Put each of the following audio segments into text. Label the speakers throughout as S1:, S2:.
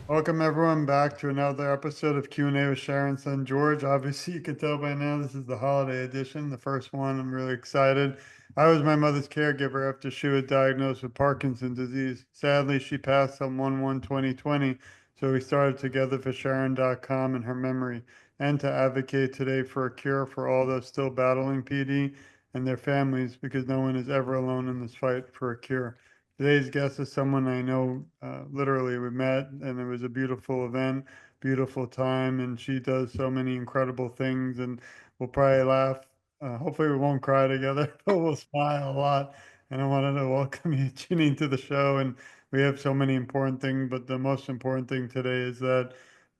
S1: Welcome everyone back to another episode of Q&A with Sharon son George. Obviously, you can tell by now this is the holiday edition, the first one. I'm really excited. I was my mother's caregiver after she was diagnosed with Parkinson's disease. Sadly, she passed on 1/1/2020, so we started Together for Sharon.com in her memory and to advocate today for a cure for all those still battling PD and their families because no one is ever alone in this fight for a cure. Today's guest is someone I know literally we met, and it was a beautiful event, beautiful time, and she does so many incredible things, and we'll probably laugh. Hopefully, we won't cry together, but we'll smile a lot. And I wanted to welcome you, Jeanine, to the show. And we have so many important things, but the most important thing today is that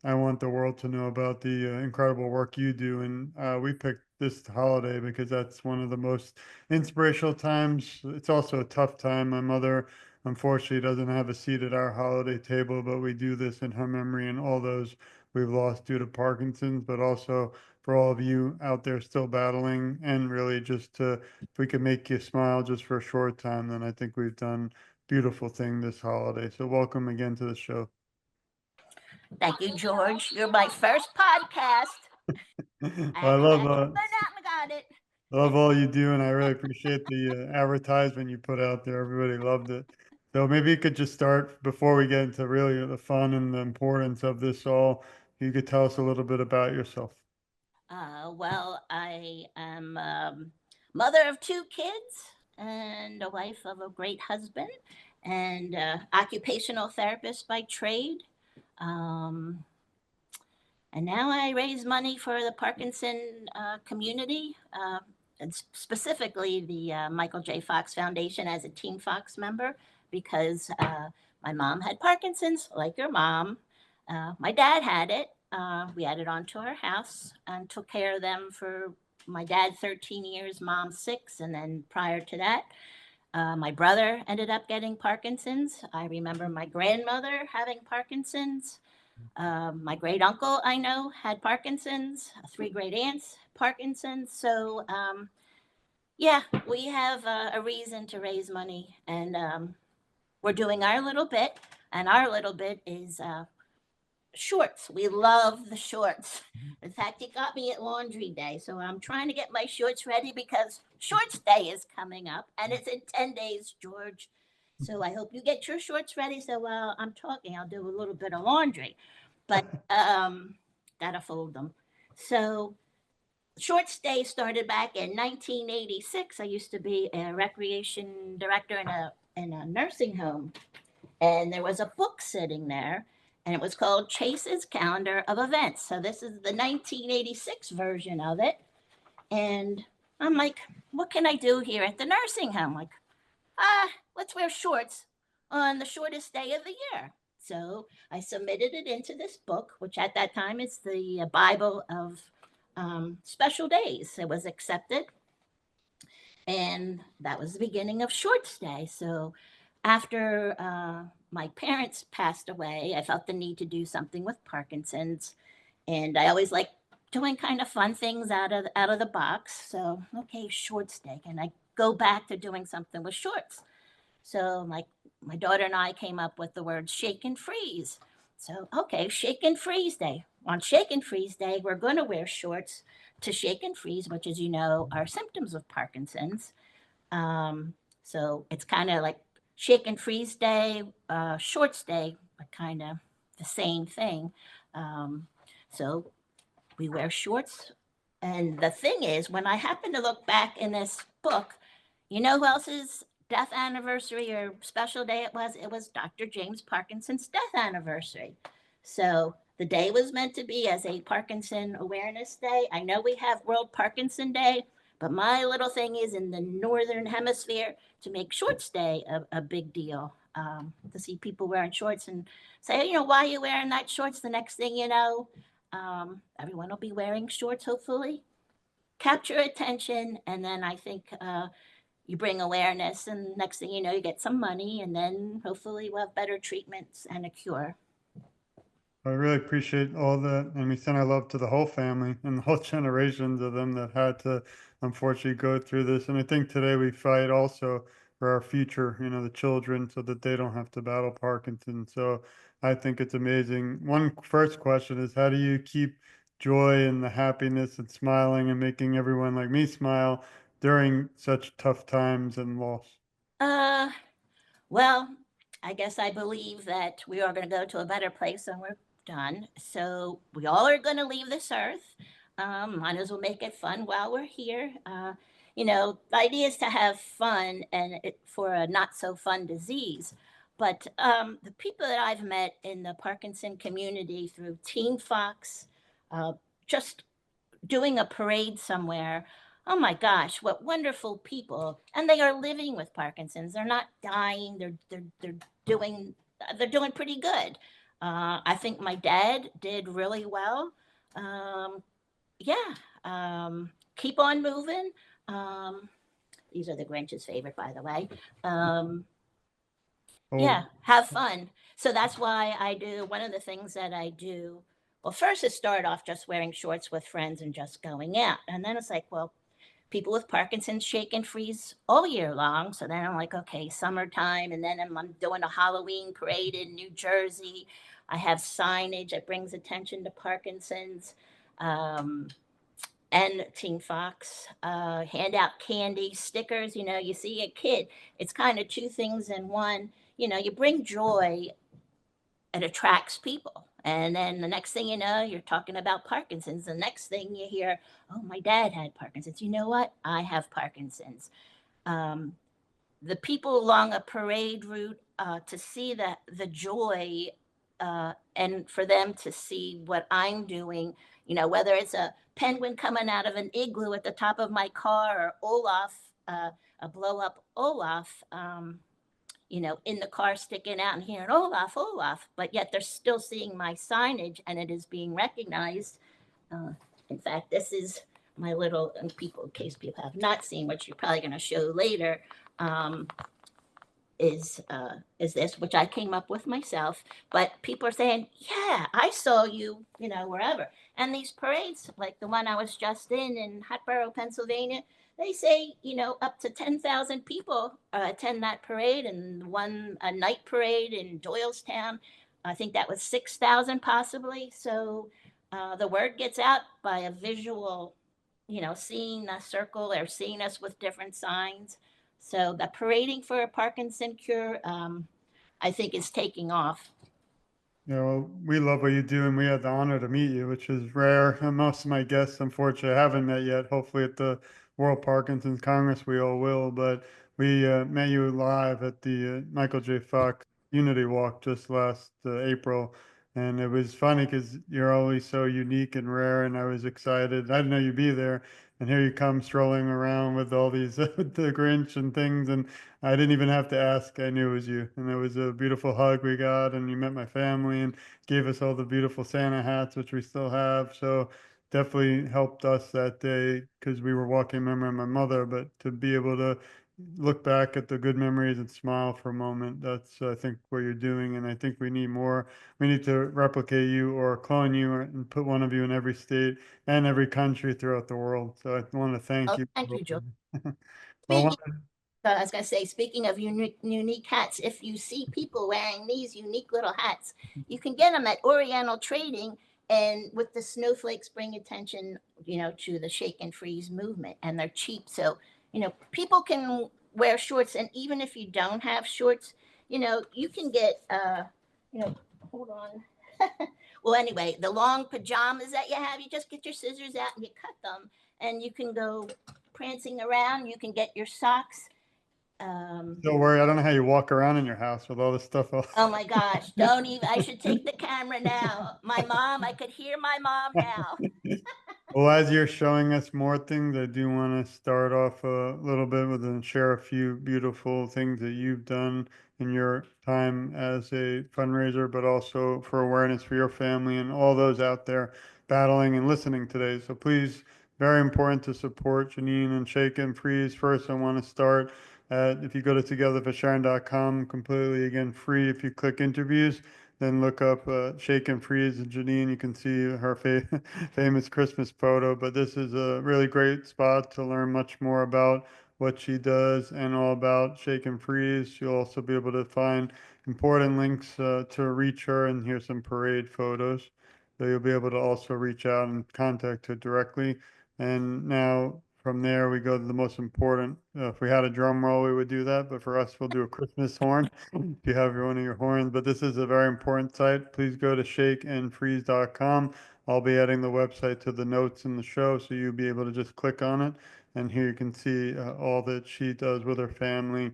S1: I want the world to know about the incredible work you do. And we picked this holiday because that's one of the most inspirational times. It's also a tough time. My mother, unfortunately, doesn't have a seat at our holiday table, but we do this in her memory and all those we've lost due to Parkinson's, but also for all of you out there still battling. And really, just to, if we could make you smile just for a short time, then I think we've done beautiful thing this holiday. So welcome again to the show.
S2: Thank you, George. You're my first podcast.
S1: Well,
S2: I had to
S1: love
S2: put out and got it.
S1: all you do, and I really appreciate the advertisement you put out there. Everybody loved it. So maybe you could just start before we get into really the fun and the importance of this all. You could tell us a little bit about yourself.
S2: Well, I am mother of two kids and a wife of a great husband and occupational therapist by trade. Um, and now I raise money for the Parkinson community, and specifically the Michael J. Fox Foundation as a Team Fox member because my mom had Parkinson's, like your mom. My dad had it. We added on to our house and took care of them for my dad 13 years, mom 6. And then prior to that, my brother ended up getting Parkinson's. I remember my grandmother having Parkinson's. My great uncle I know had Parkinson's, three great aunts, Parkinson's. So, yeah, we have a reason to raise money, and we're doing our little bit. And our little bit is shorts. We love the shorts. In fact, it got me at laundry day. So I'm trying to get my shorts ready because shorts day is coming up and it's in 10 days, George. So I hope you get your shorts ready. So while I'm talking, I'll do a little bit of laundry, but gotta fold them. So shorts day started back in 1986. I used to be a recreation director in a nursing home, and there was a book sitting there, and it was called Chase's Calendar of Events. So this is the 1986 version of it. And I'm like, what can I do here at the nursing home? Like, let's wear shorts on the shortest day of the year. So I submitted it into this book, which at that time is the Bible of special days. It was accepted, and that was the beginning of Shorts Day. So after my parents passed away, I felt the need to do something with Parkinson's, and I always like doing kind of fun things out of the box. So okay, Shorts Day, and I go back to doing something with shorts. So my daughter and I came up with the word shake and freeze. So okay, shake and freeze day. On shake and freeze day, we're going to wear shorts to shake and freeze, which, as you know, are symptoms of Parkinson's. So it's kind of like shake and freeze day, shorts day, but kind of the same thing. Um, so we wear shorts. And the thing is, when I happen to look back in this book, you know who else's death anniversary or special day it was? It was Dr. James Parkinson's death anniversary. So the day was meant to be as a Parkinson Awareness Day. I know we have World Parkinson Day, but my little thing is in the Northern Hemisphere to make Shorts Day a big deal. To see people wearing shorts and say, why are you wearing that shorts? The next thing you know, everyone will be wearing shorts, hopefully. Capture attention, and then I think you bring awareness, and next thing you know, you get some money, and then hopefully we'll have better treatments and a cure.
S1: I really appreciate all that, and we send our love to the whole family and the whole generations of them that had to unfortunately go through this. And I think today we fight also for our future, the children, so that they don't have to battle Parkinson. So I think it's amazing. One first question is, how do you keep joy and the happiness and smiling and making everyone like me smile during such tough times and loss?
S2: Uh, well, I guess I believe that we are going to go to a better place when we're done. So we all are going to leave this earth. Might as well make it fun while we're here. The idea is to have fun and for a not so fun disease. But the people that I've met in the Parkinson community through Teen Fox, uh, just doing a parade somewhere. Oh my gosh, what wonderful people. And they are living with Parkinson's. They're not dying. Doing they're doing pretty good. I think my dad did really well. Um, yeah. Keep on moving. Um, these are the Grinch's favorite, by the way. Um,
S1: Oh,
S2: yeah, have fun. So that's why I do one of the things that I do. Well, first it started off just wearing shorts with friends and just going out. And then it's like, well, people with Parkinson's shake and freeze all year long. So then I'm like, okay, summertime. And then I'm doing a Halloween parade in New Jersey. I have signage that brings attention to Parkinson's. Um, and Teen Fox, hand out candy, stickers. You see a kid, it's kind of two things in one. You bring joy, it attracts people. And then the next thing you know, you're talking about Parkinson's. The next thing you hear, oh, my dad had Parkinson's. You know what? I have Parkinson's. Um, the people along a parade route to see the joy and for them to see what I'm doing, whether it's a penguin coming out of an igloo at the top of my car or Olaf, a blow up Olaf, in the car sticking out and hearing Olaf, Olaf, but yet they're still seeing my signage and it is being recognized. Uh, in fact, this is my little, and people, in case people have not seen, which you're probably going to show later, um, is this, which I came up with myself. But people are saying, "Yeah, I saw you, wherever." And these parades, like the one I was just in Hatboro, Pennsylvania, they say, up to 10,000 people attend that parade, and one a night parade in Doylestown. I think that was 6,000 possibly. So the word gets out by a visual, seeing a circle or seeing us with different signs. So the parading for a Parkinson cure, I think, is taking off.
S1: Well, we love what you do, and we had the honor to meet you, which is rare. And most of my guests, unfortunately, I haven't met yet. Hopefully, at the World Parkinson's Congress, we all will. But we met you live at the Michael J. Fox Unity Walk just last April. And it was funny because you're always so unique and rare, and I was excited. I didn't know you'd be there. And here you come strolling around with all these the Grinch and things, and I didn't even have to ask. I knew it was you. And it was a beautiful hug we got. And you met my family and gave us all the beautiful Santa hats, which we still have. So definitely helped us that day because we were walking memory of my mother. But to be able to look back at the good memories and smile for a moment, that's, I think, what you're doing. And I think we need more. We need to replicate you or clone you and put one of you in every state and every country throughout the world. So I want to thank
S2: Oh,
S1: you.
S2: thank you, Joe.
S1: Well,
S2: Speaking, I was going to say, speaking of unique hats, if you see people wearing these unique little hats, you can get them at Oriental Trading. And with the snowflakes, bring attention, to the shake and freeze movement, and they're cheap. So, people can wear shorts, and even if you don't have shorts, you can get, hold on. Well, anyway, the long pajamas that you have, you just get your scissors out and you cut them, and you can go prancing around. You can get your socks.
S1: don't worry, I don't know how you walk around in your house with all this stuff.
S2: Oh my gosh, don't even. I should take the camera now. My mom, I could hear my mom now.
S1: Well, as you're showing us more things, I do want to start off a little bit with and share a few beautiful things that you've done in your time as a fundraiser, but also for awareness for your family and all those out there battling and listening today. So please, very important to support Janine and Shake and Freeze. First, I want to start at, if you go to togetherforsharon.com, completely again free. If you click interviews, then look up Shake and Freeze and Janine. You can see her famous Christmas photo. But this is a really great spot to learn much more about what she does and all about Shake and Freeze. You'll also be able to find important links to reach her, and here's some parade photos. So you'll be able to also reach out and contact her directly. And now from there, we go to the most important. If we had a drum roll, we would do that. But for us, we'll do a Christmas horn if you have one of your horns. But this is a very important site. Please go to shakeandfreeze.com. I'll be adding the website to the notes in the show, so you'll be able to just click on it. And here you can see all that she does with her family.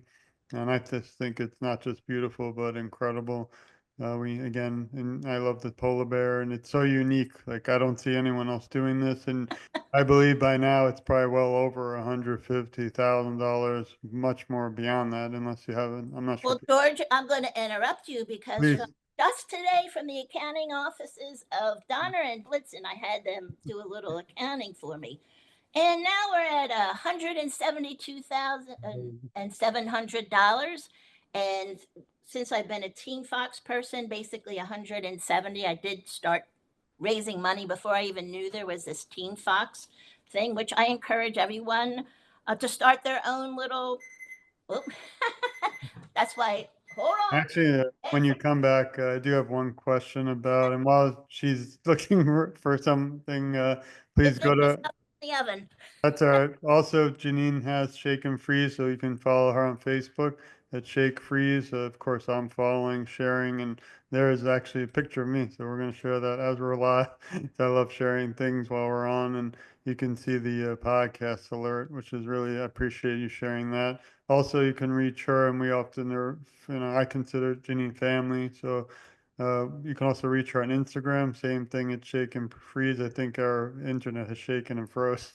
S1: And I just think it's not just beautiful, but incredible. We again, and I love the polar bear, and it's so unique. Like I don't see anyone else doing this, and I believe by now it's probably well over $150,000, much more beyond that, unless you haven't. I'm not sure.
S2: Well, George, I'm going to interrupt you because from
S1: Please.
S2: just today from the accounting offices of Donner and Blitzen, I had them do a little accounting for me. And now we're at $172,700. And since I've been a Team Fox person, basically 170, I did start raising money before I even knew there was this Team Fox thing, which I encourage everyone to start their own little. Oh, that's why. Hold on.
S1: Actually, when you come back, I do have one question about, and while she's looking for something,
S2: The
S1: please go
S2: goodness
S1: to.
S2: of the oven.
S1: That's all right. Also, Janine has Shake and Freeze, so you can follow her on Facebook at Shake Freeze. Of course, I'm following, sharing, and there is actually a picture of me. So we're going to share that as we're live. I love sharing things while we're on, and you can see the podcast alert, which is really, I appreciate you sharing that. Also, you can reach her, and we often are, I consider Janine family. So you can also reach her on Instagram. Same thing at Shake and Freeze. I think our internet has shaken and froze,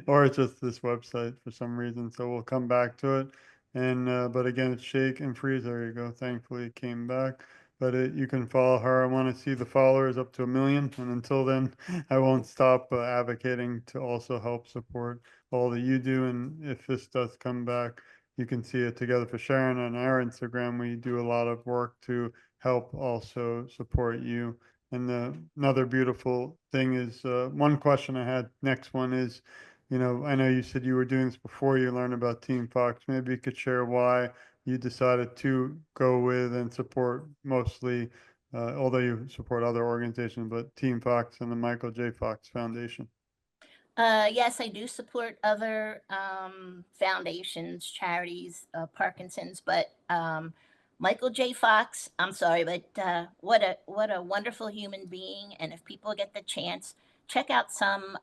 S1: or it's just this website for some reason. So we'll come back to it. And but again, it's Shake and Freeze. There you go. Thankfully, it came back. But you can follow her. I want to see the followers up to 1 million. And until then, I won't stop advocating to also help support all that you do. And if this does come back, you can see it together for Sharon on our Instagram. We do a lot of work to help also support you. And another beautiful thing is one question I had. Next one is, I know you said you were doing this before you learned about Team Fox. Maybe you could share why you decided to go with and support mostly, although you support other organizations, but Team Fox and the Michael J. Fox Foundation.
S2: Yes, I do support other foundations, charities, Parkinson's, but Michael J. Fox. I'm sorry, but what a wonderful human being! And if people get the chance, check out some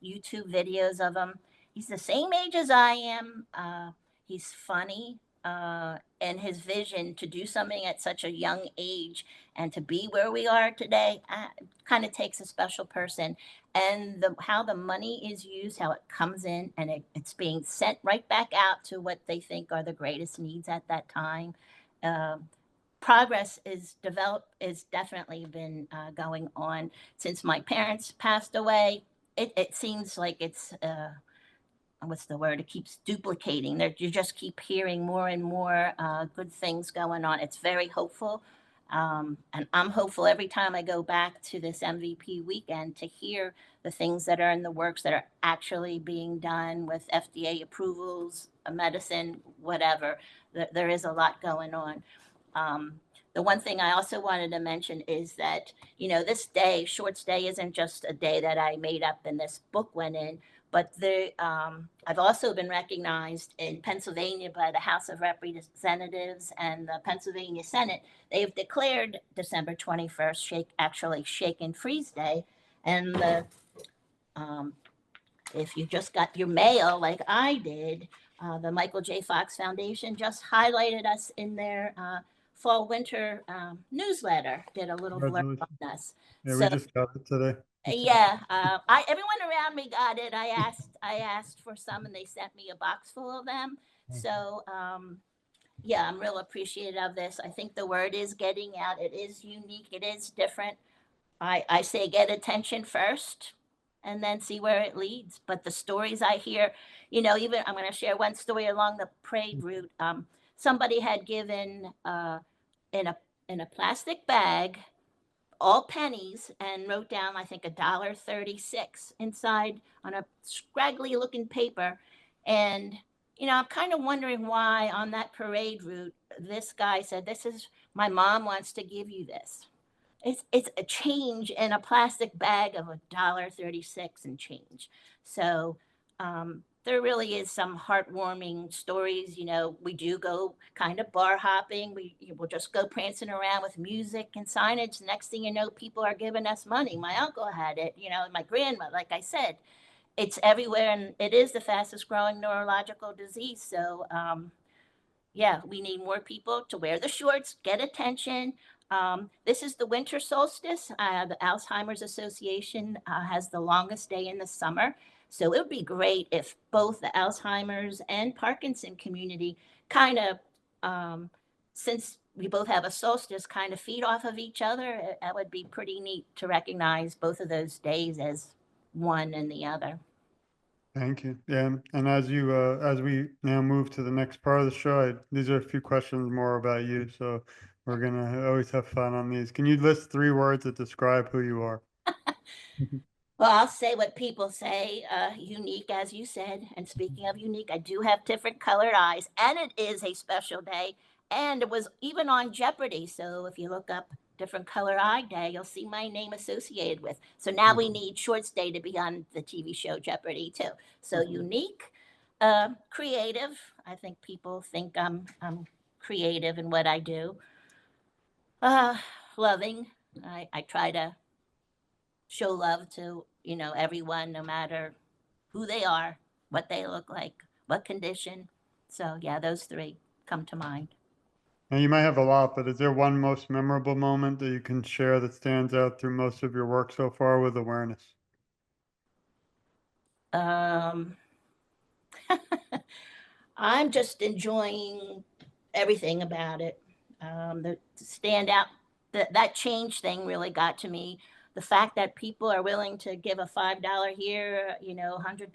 S2: YouTube videos of him. He's the same age as I am. He's funny, and his vision to do something at such a young age and to be where we are today kind of takes a special person, and how the money is used, how it comes in, and it's being sent right back out to what they think are the greatest needs at that time. Um, Progress is definitely been going on since my parents passed away. It seems like it's what's the word? It keeps duplicating. You just keep hearing more and more good things going on. It's very hopeful. And I'm hopeful every time I go back to this MVP weekend to hear the things that are in the works that are actually being done with FDA approvals, medicine, whatever. There is a lot going on. Um, the one thing I also wanted to mention is that, this day, Shorts Day, isn't just a day that I made up and this book went in, but I've also been recognized in Pennsylvania by the House of Representatives and the Pennsylvania Senate. They've declared December 21st, actually Shake and Freeze Day. And um, if you just got your mail like I did, the Michael J. Fox Foundation just highlighted us in their fall winter newsletter, did a little blurb
S1: Congratulations.
S2: on us.
S1: Yeah, we
S2: So
S1: just got it today. It's
S2: yeah, I everyone around me got it. I asked for some, and they sent me a box full of them. So yeah, I'm real appreciative of this. I think the word is getting out. It is unique. It is different. I say get attention first and then see where it leads. But the stories I hear, even I'm going to share one story along the parade route. Somebody had given in a plastic bag all pennies and wrote down, I think, $1.36 inside on a scraggly looking paper. And I'm kind of wondering why on that parade route, this guy said, "This is my mom wants to give you this." It's a change in a plastic bag of $1.36 and change. So there really is some heartwarming stories. We do go kind of bar hopping. Will just go prancing around with music and signage. Next thing you know, people are giving us money. My uncle had it, and my grandma, like I said, it's everywhere, and it is the fastest growing neurological disease. So yeah, we need more people to wear the shorts, get attention. This is the winter solstice. The Alzheimer's Association has the longest day in the summer. So it would be great if both the Alzheimer's and Parkinson community kind of, since we both have a solstice, kind of feed off of each other. That would be pretty neat to recognize both of those days as one and the other.
S1: Thank you. Yeah, and as we now move to the next part of the show, these are a few questions more about you, so we're gonna always have fun on these. Can you list three words that describe who you are?
S2: Well, I'll say what people say, unique, as you said. And speaking of unique, I do have different colored eyes, and it is a special day. And it was even on Jeopardy. So if you look up different color eye day, you'll see my name associated with. So now we need Shorts Day to be on the TV show Jeopardy too. So unique, creative. I think people think I'm creative in what I do. Uh, Loving. I try to show love to everyone, no matter who they are, what they look like, what condition. So yeah, those three come to mind.
S1: Now, you might have a lot, but is there one most memorable moment that you can share that stands out through most of your work so far with awareness?
S2: um I'm just enjoying everything about it. The stand out, that change thing really got to me. The fact that people are willing to give a $5 here, $100.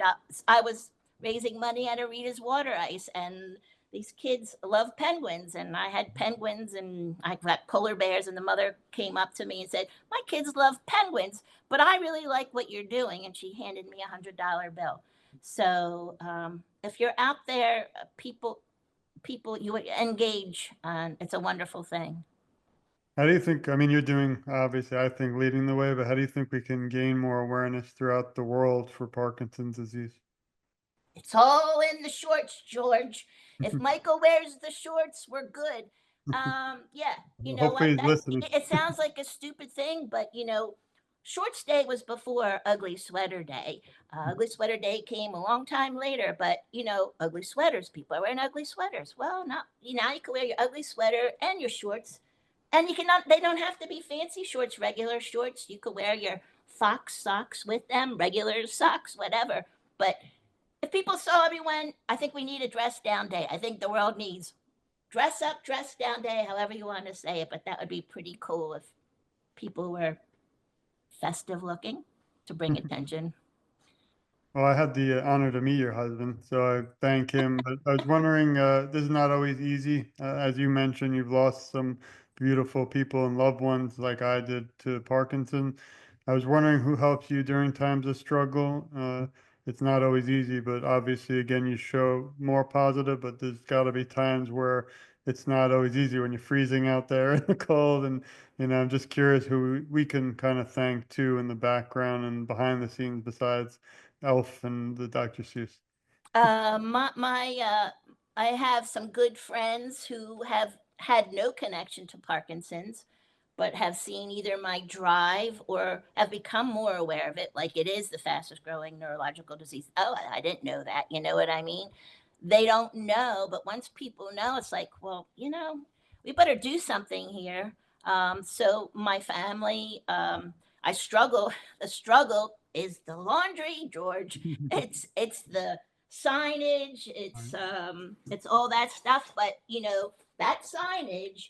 S2: I was raising money at Arita's Water Ice, and these kids love penguins, and I had penguins, and I got polar bears, and the mother came up to me and said, "My kids love penguins, but I really like what you're doing," and she handed me $100 bill. So if you're out there, people you engage, and it's a wonderful thing.
S1: How do you think, I mean, you're doing, obviously, I think, leading the way, but how do you think we can gain more awareness throughout the world for Parkinson's disease?
S2: It's all in the shorts, George. If Michael wears the shorts, we're good. Yeah, you know
S1: Hopefully
S2: what?
S1: he's
S2: That
S1: listening.
S2: it sounds like a stupid thing, but Shorts Day was before Ugly Sweater Day. Ugly Sweater Day came a long time later, but ugly sweaters. People are wearing ugly sweaters. Well, not now you can wear your ugly sweater and your shorts, and you cannot. They don't have to be fancy shorts, regular shorts. You could wear your fox socks with them, regular socks, whatever. But if people saw everyone, I think we need a dress down day. I think the world needs dress up, dress down day, however you want to say it. But that would be pretty cool if people were festive looking to bring attention.
S1: Well, I had the honor to meet your husband, so I thank him. But I was wondering, this is not always easy. As you mentioned, you've lost some beautiful people and loved ones like I did to Parkinson. I was wondering who helps you during times of struggle. It's not always easy, but obviously, again, you show more positive, but there's got to be times where it's not always easy when you're freezing out there in the cold. And, I'm just curious who we can kind of thank too in the background and behind the scenes besides Elf and the Dr. Seuss.
S2: I have some good friends who have had no connection to Parkinson's, but have seen either my drive or have become more aware of it. Like it is the fastest growing neurological disease. Oh, I didn't know that. You know what I mean? They don't know, but once people know, it's like, well, we better do something here. So my family, I struggle. The struggle is the laundry, George. It's the signage, it's all that stuff, but that signage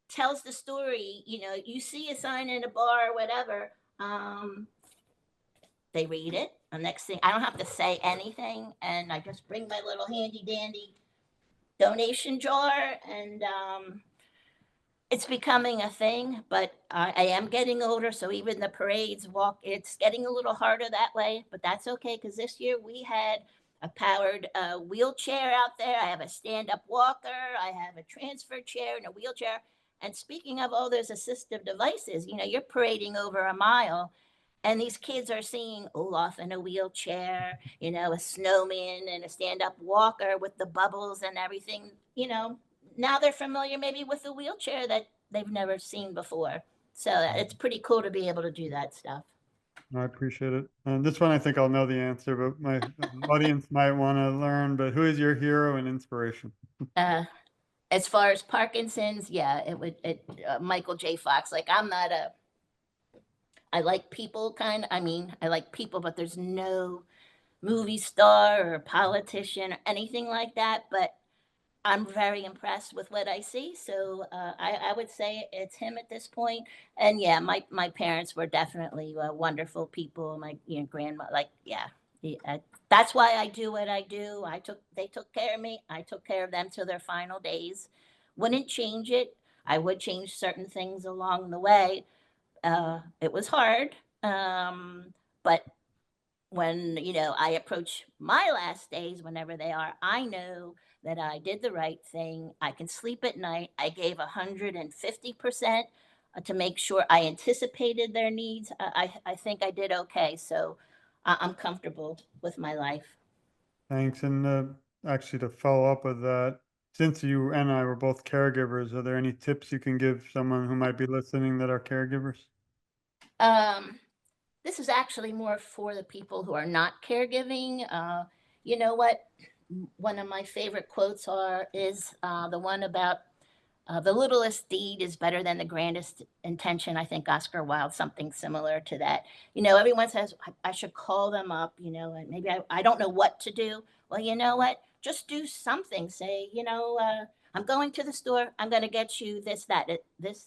S2: tells the story. You see a sign in a bar or whatever, they read it. The next thing, I don't have to say anything, and I just bring my little handy dandy donation jar, and it's becoming a thing. But I am getting older, so even the parades walk, it's getting a little harder that way, but that's okay because this year we had a powered wheelchair out there. I have a stand-up walker. I have a transfer chair and a wheelchair. And speaking of all those assistive devices, you're parading over a mile, and these kids are seeing Olaf in a wheelchair, a snowman and a stand-up walker with the bubbles and everything. Now they're familiar maybe with a wheelchair that they've never seen before. So it's pretty cool to be able to do that stuff.
S1: I appreciate it. And this one, I think I'll know the answer, but my audience might want to learn. But who is your hero and inspiration?
S2: Uh, as far as Parkinson's, yeah, Michael J. Fox. Like I'm not a I like people I like people, but there's no movie star or politician or anything like that. But I'm very impressed with what I see. So I would say it's him at this point. And yeah, my parents were definitely wonderful people. My grandma, like yeah, that's why I do what I do. They took care of me. I took care of them till their final days. Wouldn't change it. I would change certain things along the way. It was hard, but when I approach my last days, whenever they are, I know that I did the right thing. I can sleep at night. I gave 150% to make sure I anticipated their needs. I think I did okay, so I'm comfortable with my life.
S1: Thanks. And actually, to follow up with that, since you and I were both caregivers, are there any tips you can give someone who might be listening that are caregivers?
S2: um, this is actually more for the people who are not caregiving. You know what, one of my favorite quotes is the one about the littlest deed is better than the grandest intention. I think Oscar Wilde, something similar to that. Everyone says, I should call them up, and maybe I don't know what to do. Well, you know what? Just do something. Say, I'm going to the store. I'm going to get you this, that, this.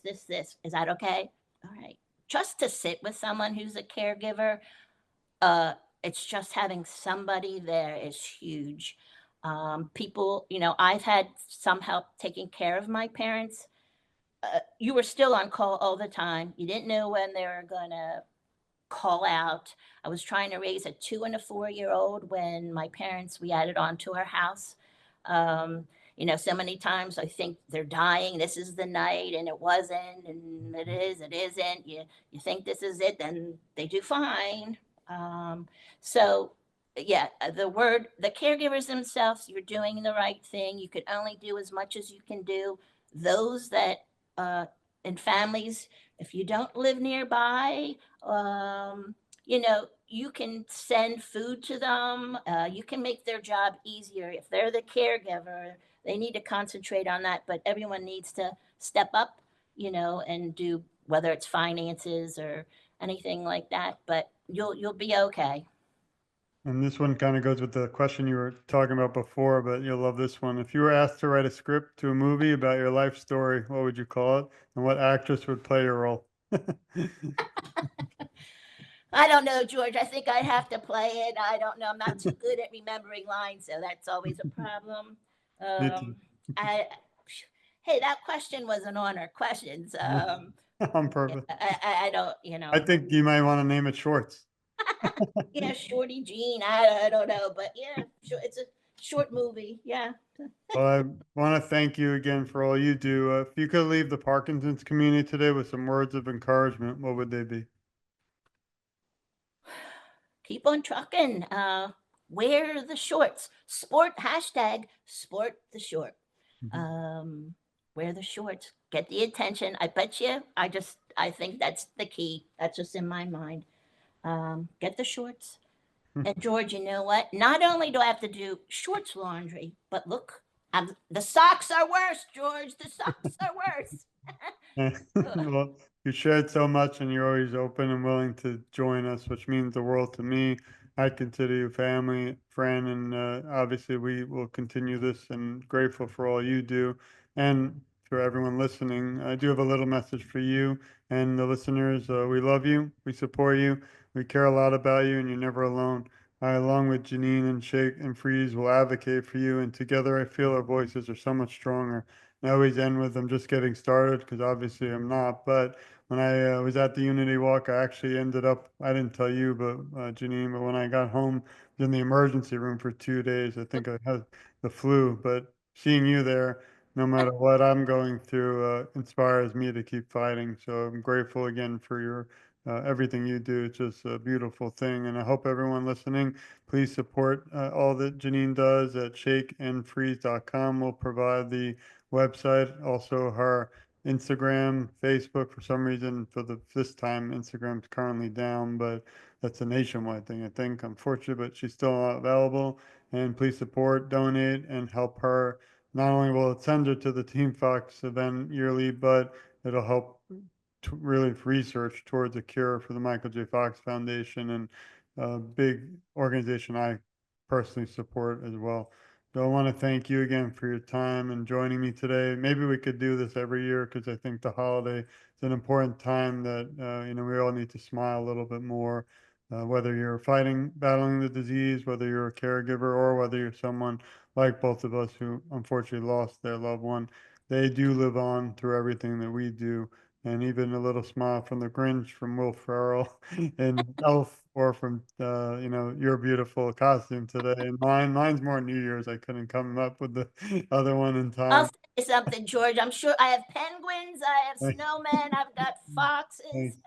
S2: Is that okay? All right. Just to sit with someone who's a caregiver, uh, it's just having somebody there is huge. People, I've had some help taking care of my parents. You were still on call all the time. You didn't know when they were going to call out. I was trying to raise a 2 and a 4 year old when my parents, we added on to our house. So many times I think they're dying. This is the night, and it wasn't, and it is, it isn't. You think this is it, then they do fine. Um, so yeah, the caregivers themselves, you're doing the right thing. You can only do as much as you can do. Those that uh, in families, if you don't live nearby, you can send food to them. You can make their job easier. If they're the caregiver, they need to concentrate on that. But everyone needs to step up, and do, whether it's finances or anything like that. But you'll be okay.
S1: And this one kind of goes with the question you were talking about before, but you'll love this one. If you were asked to write a script to a movie about your life story, what would you call it? And what actress would play your role?
S2: I don't know, George. I think I'd have to play it. I don't know. I'm not too good at remembering lines, so that's always a problem.
S1: Me too.
S2: Um, I, hey, that question was an honor questions.
S1: On
S2: Yeah,
S1: purpose.
S2: I don't,
S1: I think you might want to name it Shorts.
S2: yeah, Shorty Jean. I don't know, but yeah, sure, it's a short movie. Yeah.
S1: Well, I want to thank you again for all you do. If you could leave the Parkinson's community today with some words of encouragement, what would they be?
S2: Keep on trucking. Wear the shorts. Sport the short.
S1: Mhm.
S2: Um, wear the shorts. Get the attention. I bet you. I think that's the key. That's just in my mind. Get the shorts. And George, you know what? Not only do I have to do shorts laundry, but look, the socks are worse, George. The socks are worse.
S1: Well, you shared so much and you're always open and willing to join us, which means the world to me. I consider you family, friend, and obviously we will continue this and grateful for all you do. And for everyone listening, I do have a little message for you and the listeners. We love you, we support you, we care a lot about you, and you're never alone. I, along with Janine and Shake and Freeze, will advocate for you, and together I feel our voices are so much stronger. I always end with I'm just getting started because obviously I'm not. But when I was at the Unity Walk, I actually ended up, I didn't tell you, but Janine, but when I got home, I was in the emergency room for 2 days. I think I had the flu, but seeing you there, no matter what I'm going through, inspires me to keep fighting. So I'm grateful again for your everything you do. It's just a beautiful thing. And I hope everyone listening, please support all that Janine does at shakeandfreeze.com. We'll provide the website, also her Instagram, Facebook. For some reason, for this time, Instagram's currently down, but that's a nationwide thing, I think. Unfortunately, but she's still available. And please support, donate, and help her. Not only will it send her to the Team Fox event yearly, but it'll help to really research towards a cure for the Michael J. Fox Foundation, and a big organization I personally support as well. So I want to thank you again for your time and joining me today. Maybe we could do this every year because I think the holiday is an important time that we all need to smile a little bit more. Whether you're battling the disease, whether you're a caregiver, or whether you're someone like both of us who unfortunately lost their loved one, they do live on through everything that we do, and even a little smile from the Grinch, from Will Ferrell, and Elf, or from your beautiful costume today. And mine's more New Year's. I couldn't come up with the other one in
S2: I'll
S1: time.
S2: say something, George. I'm sure I have penguins, I have snowmen, I've got foxes.
S1: Thanks.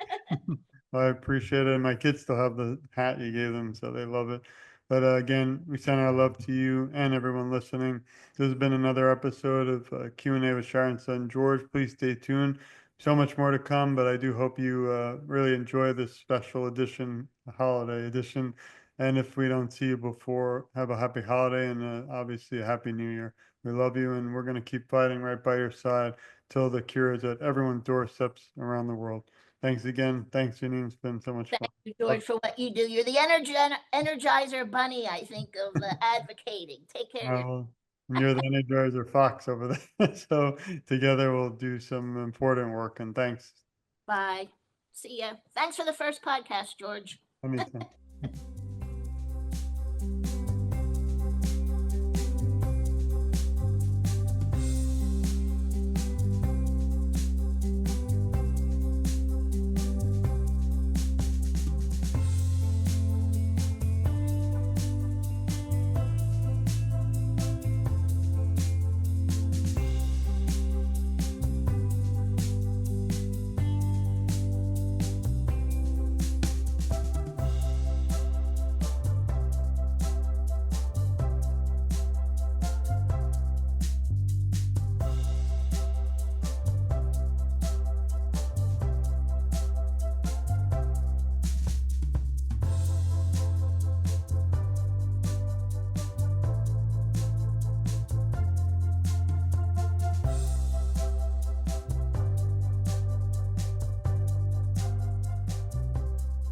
S1: I appreciate it. And my kids still have the hat you gave them, so they love it. But again, we send our love to you and everyone listening. This has been another episode of Q&A with Sharon's son, George. Please stay tuned. So much more to come, but I do hope you really enjoy this special edition, holiday edition. And if we don't see you before, have a happy holiday and obviously a happy new year. We love you, and we're going to keep fighting right by your side till the cure is at everyone's doorsteps around the world. Thanks again. Thanks, Janine. It's been so much fun.
S2: Thank you, George, for what you do. You're the energizer bunny, I think, of advocating. Take care of your.
S1: Uh, and you're the Energizer Fox over there. So together we'll do some important work. And thanks.
S2: Bye. See ya. Thanks for the first podcast, George.
S1: Anytime.